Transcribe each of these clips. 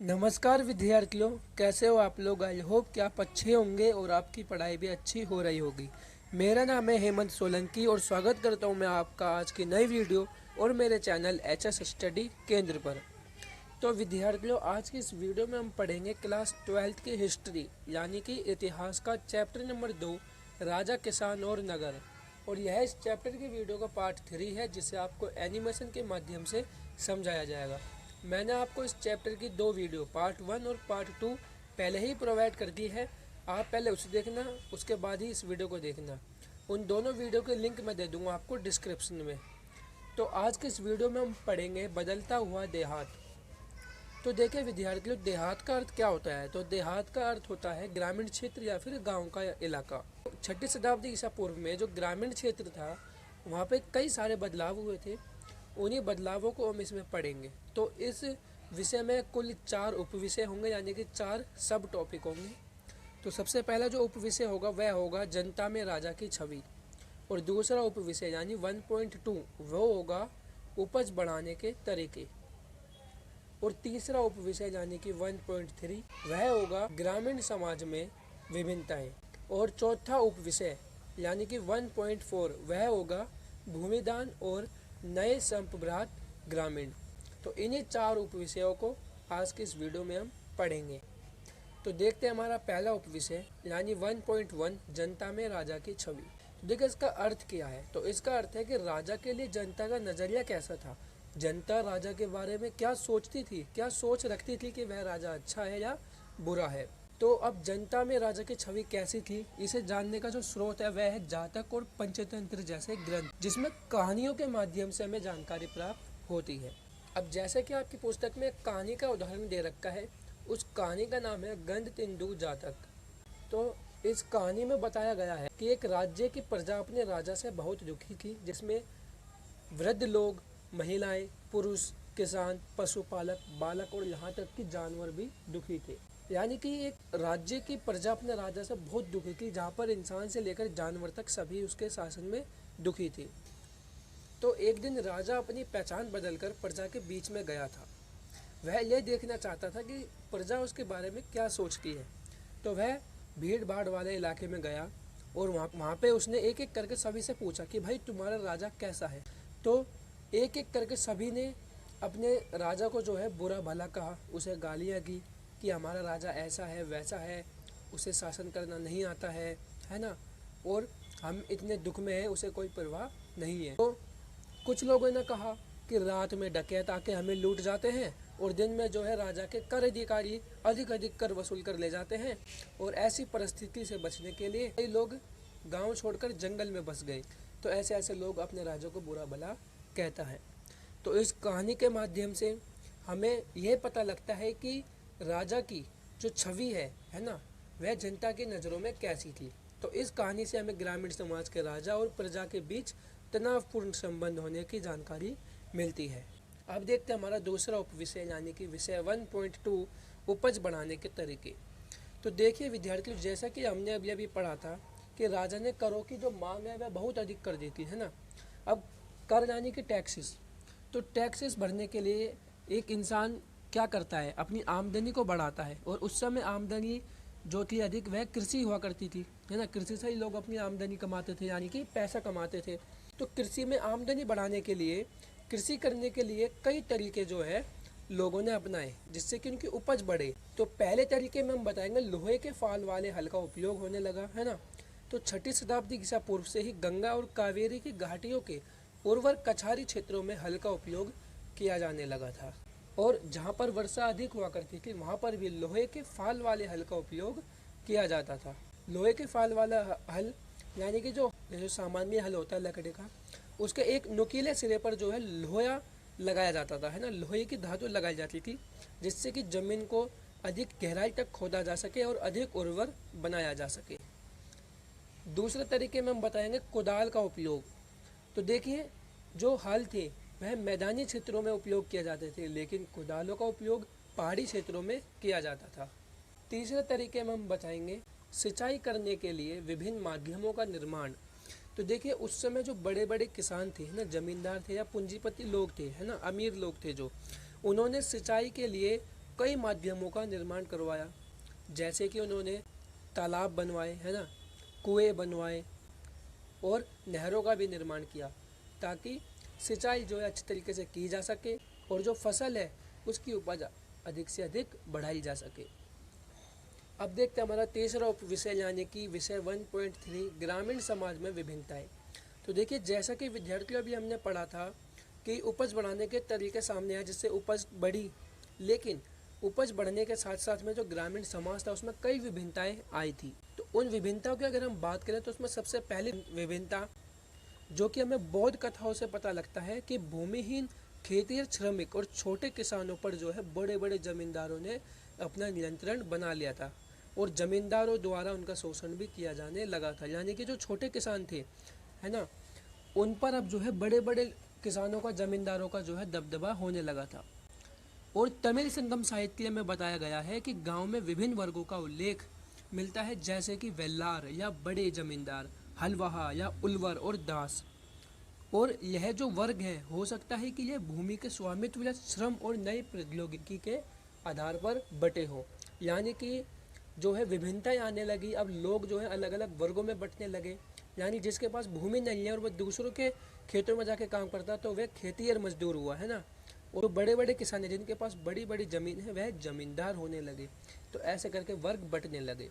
नमस्कार विद्यार्थियों, कैसे हो आप लोग। आई होप कि आप अच्छे होंगे और आपकी पढ़ाई भी अच्छी हो रही होगी। मेरा नाम है हेमंत सोलंकी और स्वागत करता हूं मैं आपका आज की नई वीडियो और मेरे चैनल एचएस स्टडी केंद्र पर। तो विद्यार्थियों, आज की इस वीडियो में हम पढ़ेंगे क्लास 12th की हिस्ट्री यानी कि इतिहास का चैप्टर नंबर 2 राजा, किसान और नगर। और यह इस चैप्टर की वीडियो का पार्ट 3 है जिसे आपको एनिमेशन के माध्यम से समझाया जाएगा। मैंने आपको इस चैप्टर की दो वीडियो पार्ट 1 और पार्ट 2 पहले ही प्रोवाइड कर दी है। आप पहले उसे देखना, उसके बाद ही इस वीडियो को देखना। उन दोनों वीडियो के लिंक मैं दे दूंगा आपको डिस्क्रिप्शन में। तो आज के इस वीडियो में हम पढ़ेंगे बदलता हुआ देहात। तो देखिए विद्यार्थियों, देहात का अर्थ क्या होता है। तो देहात का अर्थ होता है ग्रामीण क्षेत्र या फिर गांव का इलाका। 6ठी शताब्दी ईसा पूर्व में जो ग्रामीण क्षेत्र था वहाँ पे कई सारे बदलाव हुए थे। उन्हीं बदलावों को हम इसमें पढ़ेंगे। तो इस विषय में कुल 4 उपविषय होंगे यानी कि 4 सब टॉपिक होंगे। तो सबसे पहला जो उपविषय होगा वह होगा जनता में राजा की छवि। और दूसरा उपविषय यानी 1.2 वो होगा उपज बढ़ाने के तरीके। और तीसरा उपविषय यानी कि 1.3 वह होगा ग्रामीण समाज में विभिन्नताएं। और चौथा उपविषय यानी कि 1.4 वह होगा भूमिदान और नए संप्रभुत ग्रामीण। तो इन्हीं 4 उपविषयों को आज के इस वीडियो में हम पढ़ेंगे। तो देखते हैं हमारा पहला उपविषय यानी 1.1 जनता में राजा की छवि। तो देखिए इसका अर्थ क्या है। तो इसका अर्थ है कि राजा के लिए जनता का नजरिया कैसा था। जनता राजा के बारे में क्या सोचती थी, क्या सोच रखती थी कि वह राजा अच्छा है या बुरा है। तो अब जनता में राजा की छवि कैसी थी, इसे जानने का जो स्रोत है वह है जातक और पंचतंत्र जैसे ग्रंथ, जिसमें कहानियों के माध्यम से हमें जानकारी प्राप्त होती है। अब जैसे कि आपकी पुस्तक में एक कहानी का उदाहरण दे रखा है, उस कहानी का नाम है गंध तिंदु जातक। तो इस कहानी में बताया गया है कि एक राज्य की प्रजा अपने राजा से बहुत दुखी थी, जिसमें वृद्ध लोग, महिलाएं, पुरुष, किसान, पशुपालक, बालक और यहाँ तक कि जानवर भी दुखी थे। यानी कि एक राज्य की प्रजा अपने राजा से बहुत दुखी थी, जहाँ पर इंसान से लेकर जानवर तक सभी उसके शासन में दुखी थे। तो एक दिन राजा अपनी पहचान बदलकर प्रजा के बीच में गया था। वह यह देखना चाहता था कि प्रजा उसके बारे में क्या सोचती है। तो वह भीड़ भाड़ वाले इलाके में गया और वहाँ पे उसने एक एक करके सभी से पूछा कि भाई तुम्हारा राजा कैसा है। तो एक एक करके सभी ने अपने राजा को जो है बुरा भला कहा, उसे गालियाँ की कि हमारा राजा ऐसा है वैसा है, उसे शासन करना नहीं आता है ना, और हम इतने दुख में हैं, उसे कोई परवाह नहीं है। तो कुछ लोगों ने कहा कि रात में डकैत आके हमें लूट जाते हैं और दिन में जो है राजा के कर अधिकारी अधिक कर वसूल कर ले जाते हैं। और ऐसी परिस्थिति से बचने के लिए कई लोग गांव छोड़कर जंगल में बस गए। तो ऐसे ऐसे लोग अपने राजा को बुरा भला कहता है। तो इस कहानी के माध्यम से हमें यह पता लगता है कि राजा की जो छवि है ना, वह जनता की नज़रों में कैसी थी। तो इस कहानी से हमें ग्रामीण समाज के राजा और प्रजा के बीच तनावपूर्ण संबंध होने की जानकारी मिलती है। अब देखते हैं हमारा दूसरा उपविषय यानी कि विषय 1.2 उपज बढ़ाने के तरीके। तो देखिए विद्यार्थियों, जैसा कि हमने अभी अभी पढ़ा था कि राजा ने करों की जो मांग है वह बहुत अधिक कर दी थी, है ना। अब कर यानी कि टैक्सेस। तो टैक्सेस भरने के लिए एक इंसान क्या करता है, अपनी आमदनी को बढ़ाता है। और उस समय आमदनी जो थी अधिक वह कृषि हुआ करती थी, है ना। कृषि से ही लोग अपनी आमदनी कमाते थे यानी कि पैसा कमाते थे। तो कृषि में आमदनी बढ़ाने के लिए, कृषि करने के लिए कई तरीके जो है लोगों ने अपनाए जिससे कि उनकी उपज बढ़े। तो पहले तरीके में हम बताएंगे लोहे के फाल वाले हल का उपयोग होने लगा, है ना। तो 6ठी शताब्दी ईसा पूर्व से ही गंगा और कावेरी की घाटियों के उर्वर कछारी क्षेत्रों में हल का उपयोग किया जाने लगा था। और जहाँ पर वर्षा अधिक हुआ करती थी वहाँ पर भी लोहे के फाल वाले हल का उपयोग किया जाता था। लोहे के फाल वाला हल यानी कि जो सामान्य हल होता है लकड़ी का, उसके एक नुकीले सिरे पर जो है लोहा लगाया जाता था, है ना। लोहे की धातु लगाई जाती थी जिससे कि जमीन को अधिक गहराई तक खोदा जा सके और अधिक उर्वर बनाया जा सके। दूसरे तरीके में हम बताएंगे कुदाल का उपयोग। तो देखिए जो हल थे वह मैदानी क्षेत्रों में उपयोग किए जाते थे, लेकिन कुदालों का उपयोग पहाड़ी क्षेत्रों में किया जाता था। तीसरे तरीके में हम बताएंगे सिंचाई करने के लिए विभिन्न माध्यमों का निर्माण। तो देखिए उस समय जो बड़े बड़े किसान थे ना, जमींदार थे या पूंजीपति लोग थे, है ना, अमीर लोग थे, जो उन्होंने सिंचाई के लिए कई माध्यमों का निर्माण करवाया, जैसे कि उन्होंने तालाब बनवाए, है ना, कुएं बनवाए और नहरों का भी निर्माण किया, ताकि सिंचाई जो है अच्छी तरीके से की जा सके और जो फसल है उसकी उपज अधिक से अधिक बढ़ाई जा सके। अब देखते हैं हमारा तीसरा उप विषय, यानी कि विषय 1.3 ग्रामीण समाज में विभिन्नताएं। तो देखिए, जैसा कि विद्यार्थियों अभी हमने पढ़ा था कि उपज बढ़ाने के तरीके सामने आए जिससे उपज बढ़ी, लेकिन उपज बढ़ने के साथ साथ में जो ग्रामीण समाज था उसमें कई विभिन्नताएं आई थी। तो उन विभिन्नताओं की अगर हम बात करें तो उसमें सबसे पहली विभिन्नता जो कि हमें बौद्ध कथाओं से पता लगता है कि भूमिहीन खेतिहर श्रमिक और छोटे किसानों पर जो है बड़े बड़े जमींदारों ने अपना नियंत्रण बना लिया था और जमींदारों द्वारा उनका शोषण भी किया जाने लगा था। यानी कि जो छोटे किसान थे, है ना, उन पर अब जो है बड़े बड़े किसानों का, जमींदारों का जो है दबदबा होने लगा था। और तमिल संगम साहित्य में बताया गया है कि गांव में विभिन्न वर्गों का उल्लेख मिलता है, जैसे कि वेल्लार या बड़े जमींदार, हलवाहा या उलवर और दास। और यह जो वर्ग है, हो सकता है कि यह भूमि के स्वामित्व या श्रम और नई प्रौद्योगिकी के आधार पर बटे हों। यानी कि जो है विभिन्नताएं आने लगी, अब लोग जो है अलग अलग वर्गों में बंटने लगे। यानी जिसके पास भूमि नहीं है और वह दूसरों के खेतों में जाके काम करता तो वह खेतीहर मजदूर हुआ, है ना, और बड़े बड़े किसान हैं जिनके पास बड़ी बड़ी ज़मीन है वह जमींदार होने लगे। तो ऐसे करके वर्ग बंटने लगे।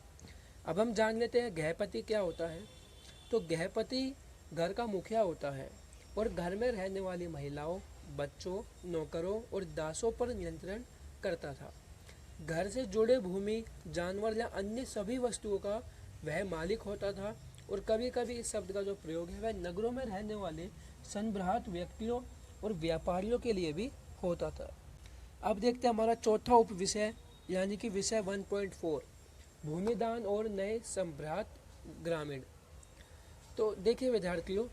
अब हम जान लेते हैं गृहपति क्या होता है। तो गृहपति घर का मुखिया होता है और घर में रहने वाली महिलाओं, बच्चों, नौकरों और दासों पर नियंत्रण करता था। घर से जुड़े भूमि, जानवर या अन्य सभी वस्तुओं का वह मालिक होता था। और कभी कभी इस शब्द का जो प्रयोग है वह नगरों में रहने वाले संभ्रांत व्यक्तियों और व्यापारियों के लिए भी होता था। अब देखते हैं हमारा चौथा उप विषय, यानी कि विषय 1.4 भूमिदान और नए संभ्रांत ग्रामीण। तो देखिए विद्यार्थियों,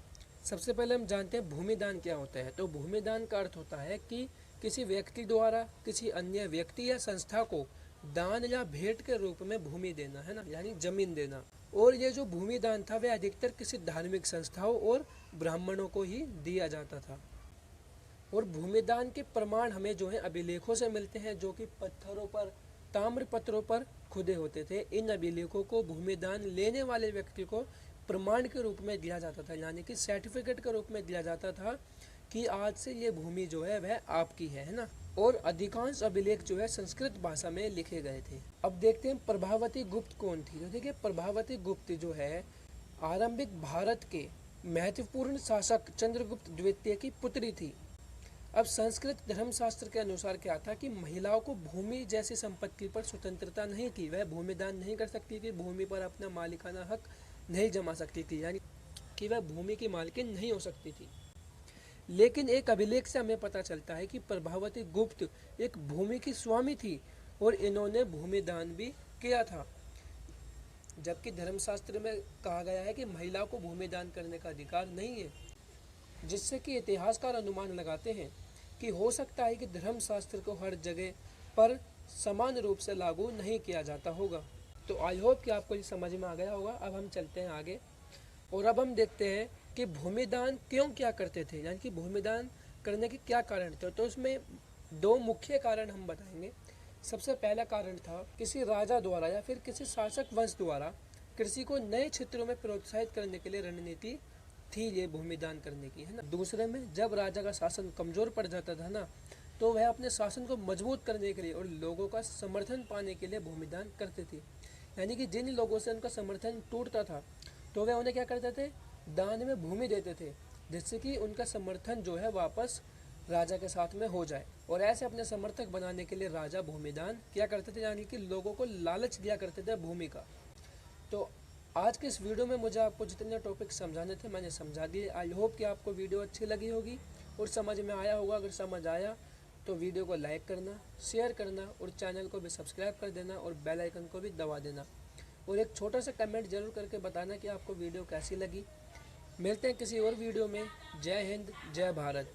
सबसे पहले हम जानते हैं भूमिदान क्या होता है। तो भूमिदान का अर्थ होता है कि किसी व्यक्ति द्वारा किसी अन्य व्यक्ति या संस्था को दान या भेंट के रूप में भूमि देना, है ना, यानी जमीन देना। और ये जो भूमिदान था वह अधिकतर किसी धार्मिक संस्थाओं और ब्राह्मणों को ही दिया जाता था। और भूमिदान के प्रमाण हमें जो है अभिलेखों से मिलते हैं, जो कि पत्थरों पर, ताम्र पत्रों पर खुदे होते थे। इन अभिलेखों को भूमिदान लेने वाले व्यक्ति को प्रमाण के रूप में दिया जाता था, यानी कि सर्टिफिकेट के रूप में दिया जाता था कि आज से ये भूमि जो है वह आपकी है ना। और अधिकांश अभिलेख जो है संस्कृत भाषा में लिखे गए थे। अब देखते हैं प्रभावती गुप्त कौन थी। तो देखिए, प्रभावती गुप्त जो है आरंभिक भारत के महत्वपूर्ण शासक चंद्रगुप्त द्वितीय की पुत्री थी। अब संस्कृत धर्मशास्त्र के अनुसार क्या था कि महिलाओं को भूमि जैसी संपत्ति पर स्वतंत्रता नहीं थी, वह भूमिदान नहीं कर सकती थी, भूमि पर अपना मालिकाना हक नहीं जमा सकती थी, यानी कि वह भूमि की मालकिन नहीं हो सकती थी। लेकिन एक अभिलेख से हमें पता चलता है कि प्रभावती गुप्त एक भूमि की स्वामी थी और इन्होंने भूमिदान भी किया था, जबकि धर्मशास्त्र में कहा गया है कि महिलाओं को भूमिदान करने का अधिकार नहीं है। जिससे कि इतिहासकार अनुमान लगाते हैं कि हो सकता है कि धर्मशास्त्र को हर जगह पर समान रूप से लागू नहीं किया जाता होगा। तो आई होप कि आपको ये समझ में आ गया होगा। अब हम चलते हैं आगे और अब हम देखते हैं कि भूमिदान क्यों क्या करते थे, यानी कि भूमिदान करने के क्या कारण थे। तो उसमें दो मुख्य कारण हम बताएंगे। सबसे पहला कारण था किसी राजा द्वारा या फिर किसी शासक वंश द्वारा कृषि को नए क्षेत्रों में प्रोत्साहित करने के लिए रणनीति थी ये भूमिदान करने की, है ना। दूसरे में जब राजा का शासन कमजोर पड़ जाता था ना, तो वह अपने शासन को मजबूत करने के लिए और लोगों का समर्थन पाने के लिए भूमिदान करते थे। यानी कि जिन लोगों से उनका समर्थन टूटता था तो वह उन्हें क्या करते थे, दान में भूमि देते थे, जिससे कि उनका समर्थन जो है वापस राजा के साथ में हो जाए। और ऐसे अपने समर्थक बनाने के लिए राजा भूमिदान क्या करते थे, यानी कि लोगों को लालच दिया करते थे भूमि का। तो आज के इस वीडियो में मुझे आपको जितने टॉपिक समझाने थे मैंने समझा दिए। आई होप कि आपको वीडियो अच्छी लगी होगी और समझ में आया होगा। अगर समझ आया तो वीडियो को लाइक करना, शेयर करना और चैनल को भी सब्सक्राइब कर देना और बेल आइकन को भी दबा देना। और एक छोटा सा कमेंट जरूर करके बताना कि आपको वीडियो कैसी लगी। मिलते हैं किसी और वीडियो में। जय हिंद, जय भारत।